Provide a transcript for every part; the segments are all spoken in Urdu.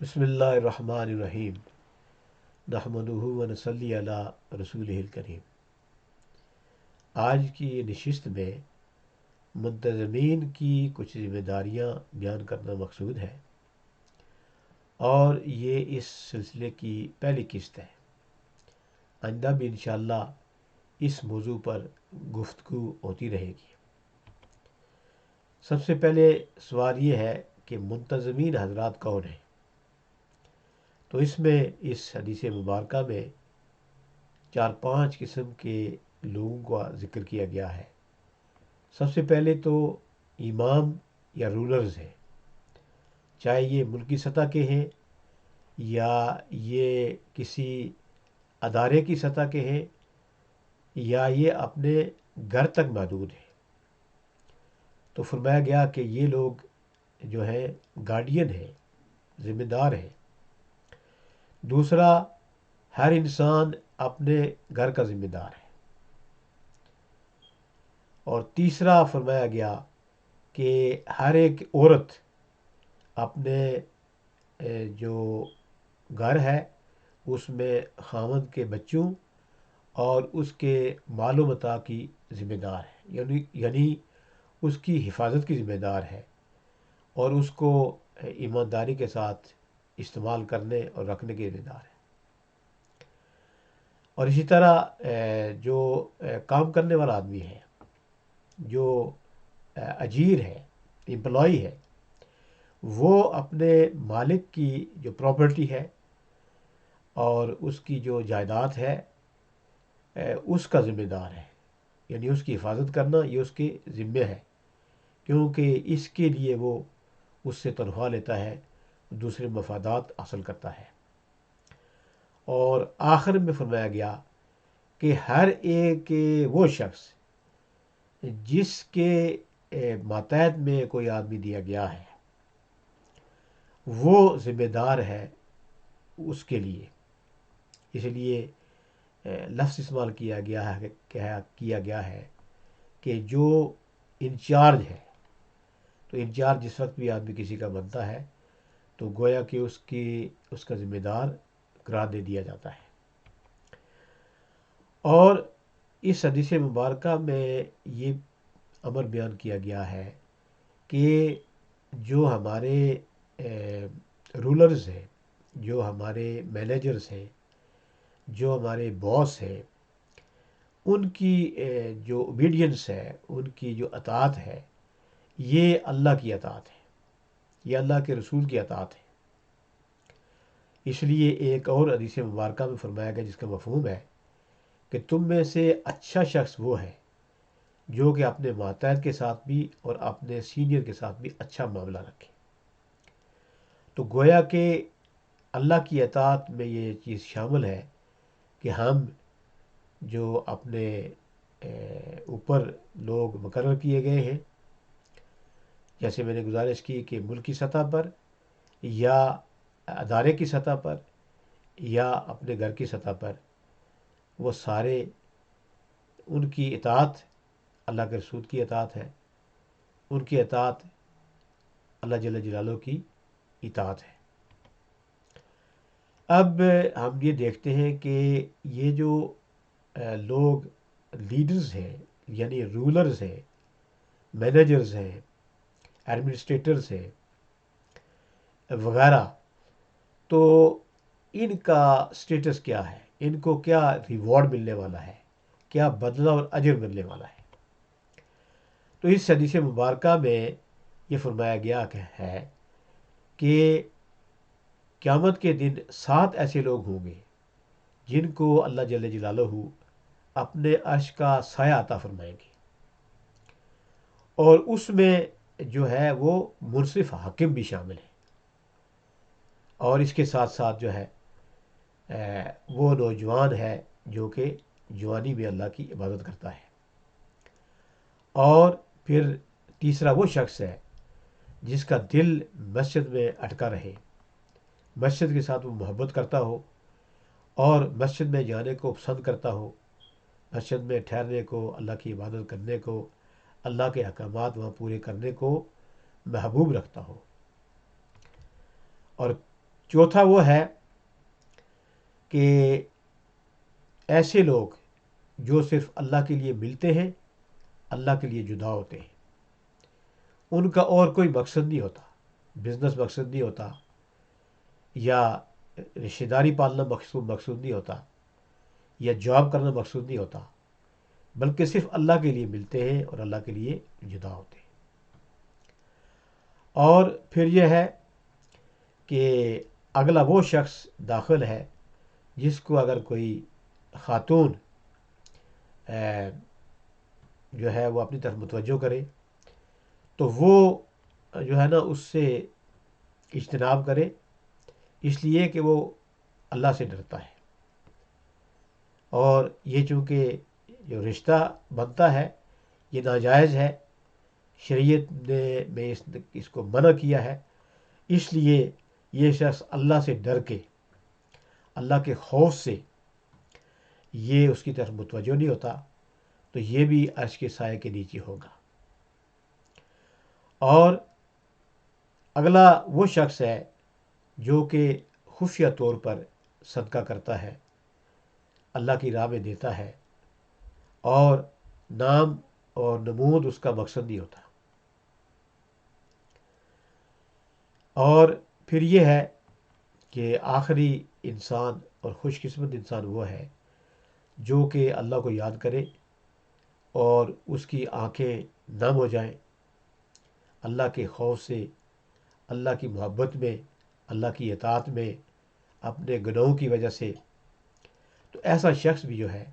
بسم اللہ الرحمن الرحیم نحمدہ ونصلی علی رسولہ الکریم۔ آج کی یہ نشست میں منتظمین کی کچھ ذمہ داریاں بیان کرنا مقصود ہے، اور یہ اس سلسلے کی پہلی قسط ہے۔ آئندہ بھی انشاءاللہ اس موضوع پر گفتگو ہوتی رہے گی۔ سب سے پہلے سوال یہ ہے کہ منتظمین حضرات کون ہیں؟ تو اس میں اس حدیث مبارکہ میں 4-5 قسم کے لوگوں کا ذکر کیا گیا ہے۔ سب سے پہلے تو امام یا رولرز ہیں، چاہے یہ ملکی سطح کے ہیں یا یہ کسی ادارے کی سطح کے ہیں یا یہ اپنے گھر تک محدود ہیں۔ تو فرمایا گیا کہ یہ لوگ جو ہیں گارڈین ہیں، ذمہ دار ہیں۔ دوسرا، ہر انسان اپنے گھر کا ذمہ دار ہے۔ اور تیسرا فرمایا گیا کہ ہر ایک عورت اپنے جو گھر ہے اس میں خاوند کے بچوں اور اس کے مال و متاع کی ذمہ دار ہے، یعنی اس کی حفاظت کی ذمہ دار ہے، اور اس کو ایمانداری کے ساتھ استعمال کرنے اور رکھنے کی ذمہ دار ہے۔ اور اسی طرح جو کام کرنے والا آدمی ہے، جو اجیر ہے، امپلائی ہے، وہ اپنے مالک کی جو پراپرٹی ہے اور اس کی جو جائیداد ہے اس کا ذمہ دار ہے، یعنی اس کی حفاظت کرنا یہ اس کے ذمہ ہے، کیونکہ اس کے لیے وہ اس سے تنخواہ لیتا ہے، دوسرے مفادات حاصل کرتا ہے۔ اور آخر میں فرمایا گیا کہ ہر ایک وہ شخص جس کے ماتحت میں کوئی آدمی دیا گیا ہے وہ ذمہ دار ہے اس کے لیے۔ اس لیے لفظ استعمال کیا گیا ہے کہ جو انچارج ہے، تو انچارج جس وقت بھی آدمی کسی کا بنتا ہے تو گویا کہ اس کا ذمہ دار قرار دے دیا جاتا ہے۔ اور اس حدیث مبارکہ میں یہ امر بیان کیا گیا ہے کہ جو ہمارے رولرز ہیں، جو ہمارے مینیجرز ہیں، جو ہمارے باس ہیں، ان کی جو اوبیڈینس ہے، ان کی جو اطاعت ہے، یہ اللہ کی اطاعت ہے، یہ اللہ کے رسول کی اطاعت ہے۔ اس لیے ایک اور حدیث مبارکہ میں فرمایا گیا جس کا مفہوم ہے کہ تم میں سے اچھا شخص وہ ہے جو کہ اپنے ماتحت کے ساتھ بھی اور اپنے سینئر کے ساتھ بھی اچھا معاملہ رکھے۔ تو گویا کہ اللہ کی اطاعت میں یہ چیز شامل ہے کہ ہم جو اپنے اوپر لوگ مقرر کیے گئے ہیں، جیسے میں نے گزارش کی کہ ملکی سطح پر یا ادارے کی سطح پر یا اپنے گھر کی سطح پر، وہ سارے ان کی اطاعت اللہ کے رسول کی اطاعت ہے، ان کی اطاعت اللہ جل جلالہ کی اطاعت ہے۔ اب ہم یہ دیکھتے ہیں کہ یہ جو لوگ لیڈرز ہیں، یعنی رولرز ہیں، مینیجرز ہیں، ایڈمنسٹریٹرز ہیں وغیرہ، تو ان کا سٹیٹس کیا ہے، ان کو کیا ریوارڈ ملنے والا ہے، کیا بدلہ اور اجر ملنے والا ہے؟ تو اس حدیث مبارکہ میں یہ فرمایا گیا ہے کہ قیامت کے دن 7 ایسے لوگ ہوں گے جن کو اللہ جل جلالہ اپنے عرش کا سایہ عطا فرمائیں گے، اور اس میں جو ہے وہ منصف حاکم بھی شامل ہیں، اور اس کے ساتھ ساتھ جو ہے وہ نوجوان ہے جو کہ جوانی میں اللہ کی عبادت کرتا ہے، اور پھر تیسرا وہ شخص ہے جس کا دل مسجد میں اٹکا رہے، مسجد کے ساتھ وہ محبت کرتا ہو اور مسجد میں جانے کو پسند کرتا ہو، مسجد میں ٹھہرنے کو، اللہ کی عبادت کرنے کو، اللہ کے احکامات وہاں پورے کرنے کو محبوب رکھتا ہو۔ اور چوتھا وہ ہے کہ ایسے لوگ جو صرف اللہ کے لیے ملتے ہیں، اللہ کے لیے جدا ہوتے ہیں، ان کا اور کوئی مقصد نہیں ہوتا، بزنس مقصد نہیں ہوتا، یا رشتہ داری پالنا مقصود نہیں ہوتا، یا جاب کرنا مقصود نہیں ہوتا، بلکہ صرف اللہ کے لیے ملتے ہیں اور اللہ کے لیے جدا ہوتے ہیں۔ اور پھر یہ ہے کہ اگلا وہ شخص داخل ہے جس کو اگر کوئی خاتون جو ہے وہ اپنی طرف متوجہ کرے تو وہ جو ہے نا اس سے اجتناب کرے، اس لیے کہ وہ اللہ سے ڈرتا ہے، اور یہ چونکہ جو رشتہ بنتا ہے یہ ناجائز ہے، شریعت میں اس کو منع کیا ہے، اس لیے یہ شخص اللہ سے ڈر کے، اللہ کے خوف سے یہ اس کی طرف متوجہ نہیں ہوتا، تو یہ بھی عرش کے سائے کے نیچے ہوگا۔ اور اگلا وہ شخص ہے جو کہ خفیہ طور پر صدقہ کرتا ہے، اللہ کی راہ میں دیتا ہے، اور نام اور نمود اس کا مقصد نہیں ہوتا۔ اور پھر یہ ہے کہ آخری انسان اور خوش قسمت انسان وہ ہے جو کہ اللہ کو یاد کرے اور اس کی آنکھیں نم ہو جائیں اللہ کے خوف سے، اللہ کی محبت میں، اللہ کی اطاعت میں، اپنے گناہوں کی وجہ سے۔ تو ایسا شخص بھی جو ہے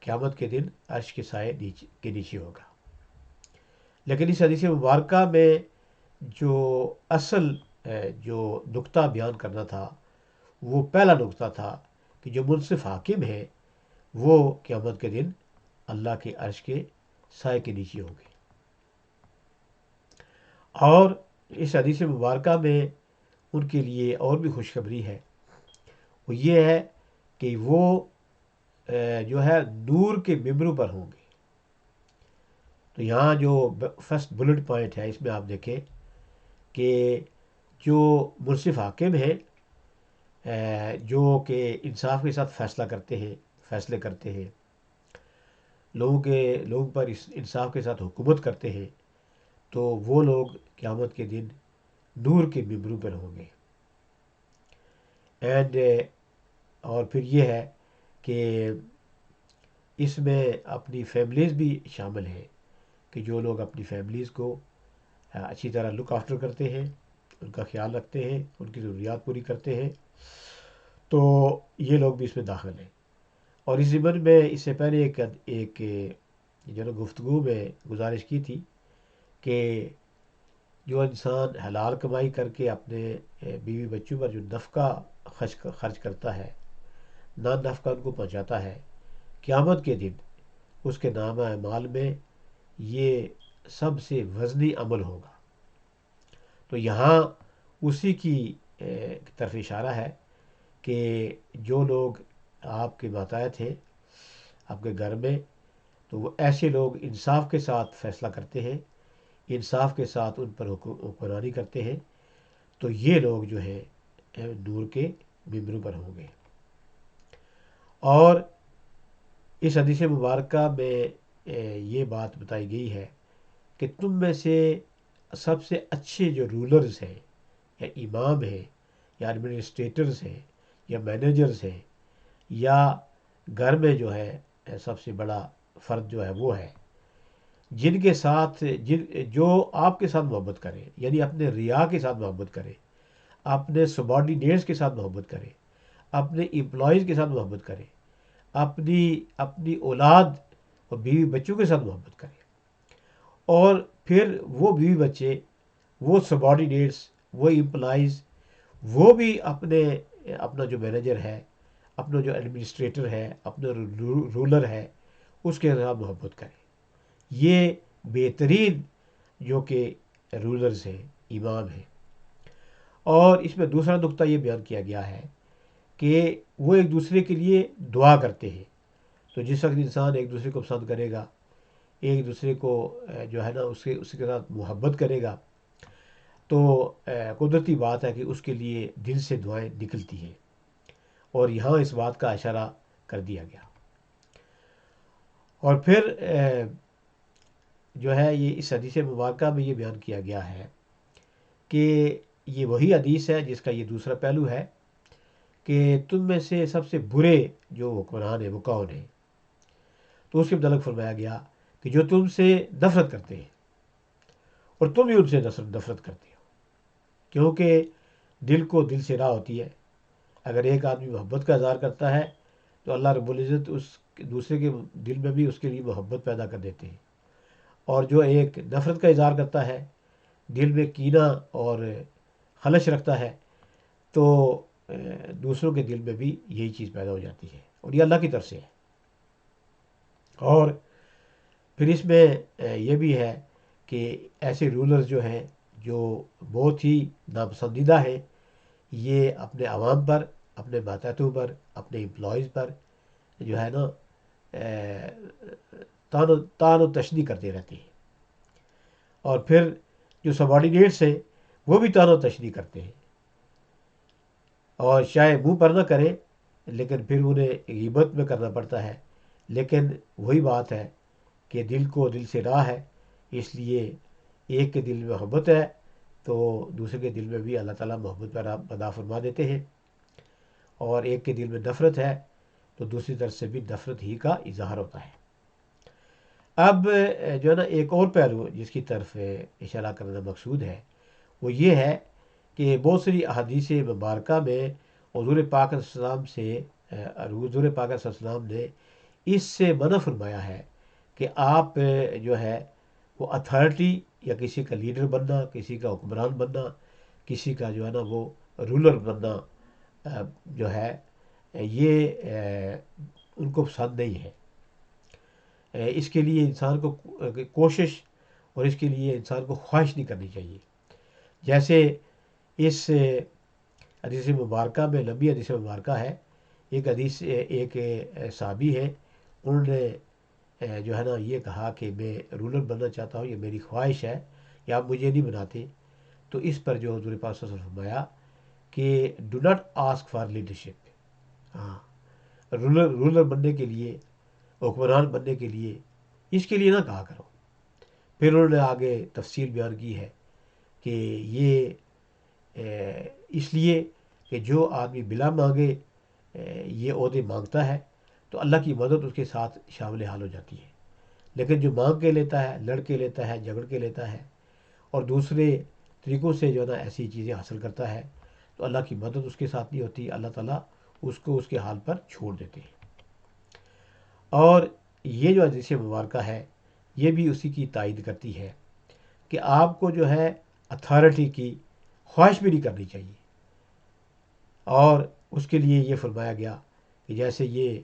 قیامت کے دن عرش کے سائے کے نیچے ہوگا۔ لیکن اس حدیث مبارکہ میں جو اصل جو نقطہ بیان کرنا تھا وہ پہلا نقطہ تھا کہ جو منصف حاکم ہے وہ قیامت کے دن اللہ کے عرش کے سائے کے نیچے ہوں گے۔ اور اس حدیث مبارکہ میں ان کے لیے اور بھی خوشخبری ہے، وہ یہ ہے کہ وہ جو ہے نور کے ممبروں پر ہوں گے۔ تو یہاں جو فرسٹ بلٹ پوائنٹ ہے اس میں آپ دیکھیں کہ جو منصف حاکم ہیں جو کہ انصاف کے ساتھ فیصلے کرتے ہیں، لوگوں پر انصاف کے ساتھ حکومت کرتے ہیں، تو وہ لوگ قیامت کے دن نور کے ممبروں پر ہوں گے۔ اینڈ اور پھر یہ ہے کہ اس میں اپنی فیملیز بھی شامل ہیں، کہ جو لوگ اپنی فیملیز کو اچھی طرح لک آفٹر کرتے ہیں، ان کا خیال رکھتے ہیں، ان کی ضروریات پوری کرتے ہیں، تو یہ لوگ بھی اس میں داخل ہیں۔ اور اس ضمن میں اس سے پہلے ایک جو نا گفتگو میں گزارش کی تھی کہ جو انسان حلال کمائی کر کے اپنے بیوی بچوں پر جو نفقہ خرچ کرتا ہے، نان نفقہ ان کو پہنچاتا ہے، قیامت کے دن اس کے نامہ اعمال میں یہ سب سے وزنی عمل ہوگا۔ تو یہاں اسی کی طرف اشارہ ہے کہ جو لوگ آپ کے ماتحت ہیں آپ کے گھر میں، تو وہ ایسے لوگ انصاف کے ساتھ فیصلہ کرتے ہیں، انصاف کے ساتھ ان پر حکمرانی کرتے ہیں، تو یہ لوگ جو ہے نور کے ممبروں پر ہوں گے۔ اور اس حدیث مبارکہ میں یہ بات بتائی گئی ہے کہ تم میں سے سب سے اچھے جو رولرز ہیں یا امام ہیں یا ایڈمنسٹریٹرز ہیں یا مینیجرز ہیں یا گھر میں جو ہے سب سے بڑا فرد جو ہے وہ ہے جن کے ساتھ جو آپ کے ساتھ محبت کرے، یعنی اپنے ریا کے ساتھ محبت کرے، اپنے سبارڈینیٹس کے ساتھ محبت کرے، اپنے امپلائیز کے ساتھ محبت کرے، اپنی اولاد اور بیوی بچوں کے ساتھ محبت کرے، اور پھر وہ بیوی بچے، وہ سبارڈینیٹس، وہ امپلائیز، وہ بھی اپنا جو مینیجر ہے، اپنا جو ایڈمنسٹریٹر ہے، اپنا رولر ہے، اس کے ساتھ محبت کرے۔ یہ بہترین جو کہ رولرز ہیں، امام ہیں۔ اور اس میں دوسرا نقطہ یہ بیان کیا گیا ہے کہ وہ ایک دوسرے کے لیے دعا کرتے ہیں۔ تو جس وقت انسان ایک دوسرے کو پسند کرے گا، ایک دوسرے کو جو ہے نا اس کے ساتھ محبت کرے گا، تو قدرتی بات ہے کہ اس کے لیے دل سے دعائیں نکلتی ہیں، اور یہاں اس بات کا اشارہ کر دیا گیا۔ اور پھر جو ہے یہ اس حدیث مبارکہ میں یہ بیان کیا گیا ہے کہ یہ وہی حدیث ہے جس کا یہ دوسرا پہلو ہے کہ تم میں سے سب سے برے جو حکمران ہیں وہ کون ہیں؟ تو اس کے متعلق فرمایا گیا کہ جو تم سے نفرت کرتے ہیں اور تم بھی ان سے نفرت کرتے ہو، کیونکہ دل کو دل سے راہ ہوتی ہے۔ اگر ایک آدمی محبت کا اظہار کرتا ہے تو اللہ رب العزت اس دوسرے کے دل میں بھی اس کے لیے محبت پیدا کر دیتے ہیں، اور جو ایک نفرت کا اظہار کرتا ہے، دل میں کینہ اور خلش رکھتا ہے، تو دوسروں کے دل میں بھی یہی چیز پیدا ہو جاتی ہے، اور یہ اللہ کی طرف سے ہے۔ اور پھر اس میں یہ بھی ہے کہ ایسے رولرز جو ہیں جو بہت ہی ناپسندیدہ ہیں، یہ اپنے عوام پر، اپنے ماتحتوں پر، اپنے امپلائیز پر جو ہے نا تان و تشنی کرتے رہتے ہیں، اور پھر جو سبارڈینیٹس ہیں وہ بھی تان و تشنی کرتے ہیں، اور شاید منہ پر نہ کریں لیکن پھر انہیں غیبت میں کرنا پڑتا ہے۔ لیکن وہی بات ہے کہ دل کو دل سے راہ ہے، اس لیے ایک کے دل میں محبت ہے تو دوسرے کے دل میں بھی اللہ تعالیٰ محبت پیدا فرما دیتے ہیں، اور ایک کے دل میں نفرت ہے تو دوسری طرف سے بھی نفرت ہی کا اظہار ہوتا ہے۔ اب جو ہے نا ایک اور پہلو جس کی طرف اشارہ کرنا مقصود ہے وہ یہ ہے کہ بہت ساری احادیث مبارکہ میں حضور پاک صلی اللہ علیہ وسلم حضور پاک صلی اللہ علیہ وسلم نے اس سے منع فرمایا ہے کہ آپ جو ہے وہ اتھارٹی یا کسی کا لیڈر بننا، کسی کا حکمران بننا، کسی کا جو ہے نا وہ رولر بننا جو ہے یہ ان کو پسند نہیں ہے۔ اس کے لیے انسان کو کوشش اور اس کے لیے انسان کو خواہش نہیں کرنی چاہیے۔ جیسے اس حدیث مبارکہ میں، لمبی حدیث مبارکہ ہے، ایک صحابی ہے، انہوں نے جو ہے نا یہ کہا کہ میں رولر بننا چاہتا ہوں، یہ میری خواہش ہے، یا آپ مجھے نہیں بناتے۔ تو اس پر جو حضور پاک صلی اللہ علیہ وسلم فرمایا کہ do not ask for leadership, ہاں، رولر بننے کے لیے، حکمران بننے کے لیے اس کے لیے نہ کہا کرو۔ پھر انہوں نے آگے تفصیل بیان کی ہے کہ یہ اس لیے کہ جو آدمی بلا مانگے یہ عہدے مانگتا ہے تو اللہ کی مدد اس کے ساتھ شامل حال ہو جاتی ہے، لیکن جو مانگ کے لیتا ہے، لڑ کے لیتا ہے، جھگڑ کے لیتا ہے اور دوسرے طریقوں سے جو ہے نا ایسی چیزیں حاصل کرتا ہے تو اللہ کی مدد اس کے ساتھ نہیں ہوتی، اللہ تعالیٰ اس کو اس کے حال پر چھوڑ دیتے ہیں۔ اور یہ جو حدیث مبارکہ ہے یہ بھی اسی کی تائید کرتی ہے کہ آپ کو جو ہے اتھارٹی کی خواہش بھی نہیں کرنی چاہیے، اور اس کے لیے یہ فرمایا گیا کہ جیسے یہ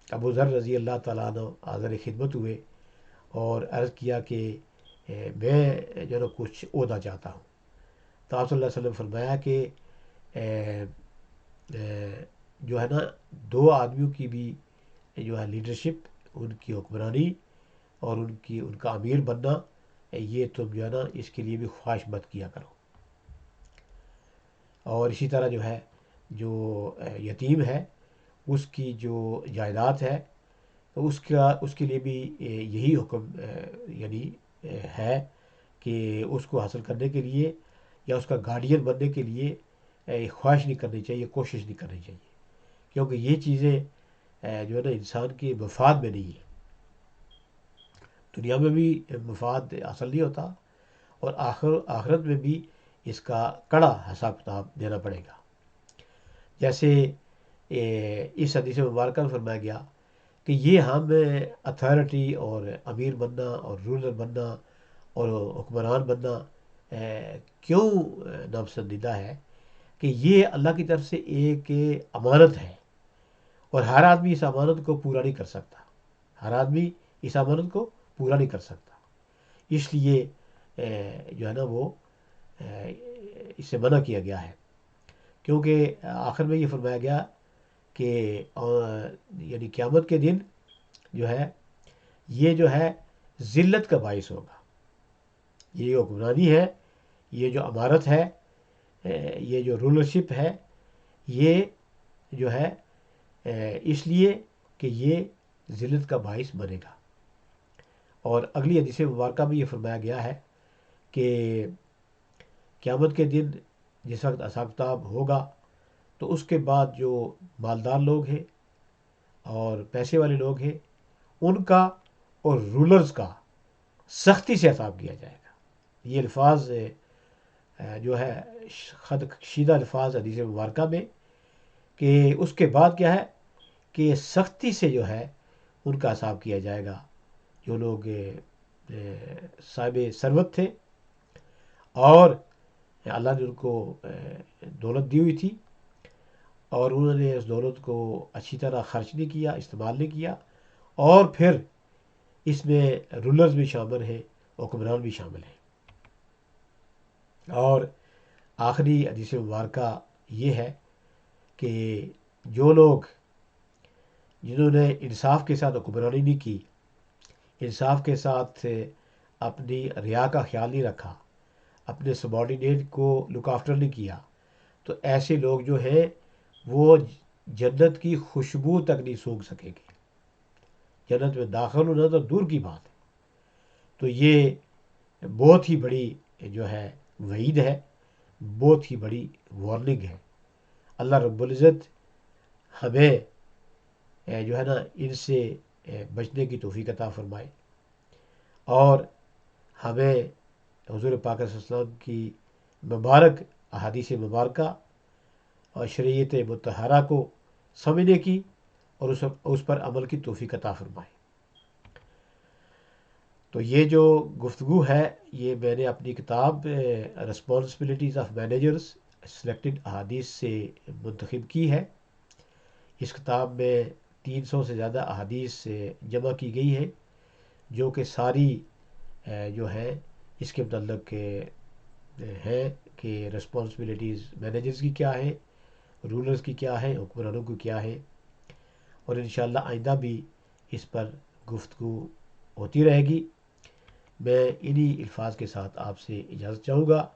ابو ذر رضی اللہ تعالیٰ عنہ حاضر خدمت ہوئے اور عرض کیا کہ میں جو ہے نا کچھ عہدہ چاہتا ہوں، تو آپ صلی اللہ علیہ وسلم فرمایا کہ جو ہے نا دو آدمیوں کی بھی جو ہے لیڈرشپ، ان کی حکمرانی اور ان کا امیر بننا، یہ تم جو ہے نا اس کے لیے بھی خواہش مت کیا کرو۔ اور اسی طرح جو ہے جو یتیم ہے اس کی جو جائیداد ہے تو اس کے لیے بھی یہی حکم یعنی ہے کہ اس کو حاصل کرنے کے لیے یا اس کا گارڈین بننے کے لیے خواہش نہیں کرنی چاہیے، کوشش نہیں کرنی چاہیے، کیونکہ یہ چیزیں جو ہے نا انسان کے مفاد میں نہیں ہے، دنیا میں بھی مفاد حاصل نہیں ہوتا اور آخرت میں بھی اس کا کڑا حساب کتاب دینا پڑے گا۔ جیسے اس حدیث مبارکہ میں فرمایا گیا کہ یہ ہم اتھارٹی اور امیر بننا اور رولر بننا اور حکمران بننا کیوں ناپسندیدہ ہے کہ یہ اللہ کی طرف سے ایک امانت ہے، اور ہر آدمی اس امانت کو پورا نہیں کر سکتا، ہر آدمی اس امانت کو پورا نہیں کر سکتا، اس لیے جو ہے نا وہ اس سے منع کیا گیا ہے۔ کیونکہ آخر میں یہ فرمایا گیا کہ یعنی قیامت کے دن جو ہے یہ جو ہے ذلت کا باعث ہوگا، یہ حکمرانی ہے یہ جو امارت ہے، یہ جو رولرشپ ہے، یہ جو ہے اس لیے کہ یہ ذلت کا باعث بنے گا۔ اور اگلی حدیث مبارکہ میں یہ فرمایا گیا ہے کہ قیامت کے دن جس وقت حساب کتاب ہوگا تو اس کے بعد جو مالدار لوگ ہیں اور پیسے والے لوگ ہیں، ان کا اور رولرز کا سختی سے حساب کیا جائے گا۔ یہ الفاظ جو ہے خط کشیدہ الفاظ حدیث مبارکہ میں، کہ اس کے بعد کیا ہے کہ سختی سے جو ہے ان کا حساب کیا جائے گا۔ جو لوگ صاحب ثروت تھے اور اللہ نے ان کو دولت دی ہوئی تھی اور انہوں نے اس دولت کو اچھی طرح خرچ نہیں کیا، استعمال نہیں کیا، اور پھر اس میں رولرز بھی شامل ہیں، حکمران بھی شامل ہیں۔ اور آخری حدیث مبارکہ یہ ہے کہ جو لوگ جنہوں نے انصاف کے ساتھ حکمرانی نہیں کی، انصاف کے ساتھ اپنی رعایا کا خیال نہیں رکھا، اپنے سبارڈینیٹ کو لک آفٹر نہیں کیا، تو ایسے لوگ جو ہیں وہ جنت کی خوشبو تک نہیں سونگھ سکیں گے۔ جنت میں داخل ہونا تو دور کی بات ہے۔ تو یہ بہت ہی بڑی جو ہے وعید ہے، بہت ہی بڑی وارننگ ہے۔ اللہ رب العزت ہمیں جو ہے نا ان سے بچنے کی توفیق عطا فرمائے، اور ہمیں حضور پاک صلی اللہ علیہ وسلم کی مبارک احادیث مبارکہ اور شریعت مطہرہ کو سمجھنے کی اور اس پر عمل کی توفیق عطا فرمائے۔ تو یہ جو گفتگو ہے یہ میں نے اپنی کتاب رسپانسبلٹیز آف مینیجرز سلیکٹڈ احادیث سے منتخب کی ہے۔ اس کتاب میں 300 سے زیادہ احادیث جمع کی گئی ہے، جو کہ ساری جو ہے اس کے متعلق ہے کہ رسپانسبلٹیز مینیجرز کی کیا ہے، رولرز کی کیا ہے، حکمرانوں کی کیا ہے، اور انشاءاللہ آئندہ بھی اس پر گفتگو ہوتی رہے گی۔ میں انہی الفاظ کے ساتھ آپ سے اجازت چاہوں گا۔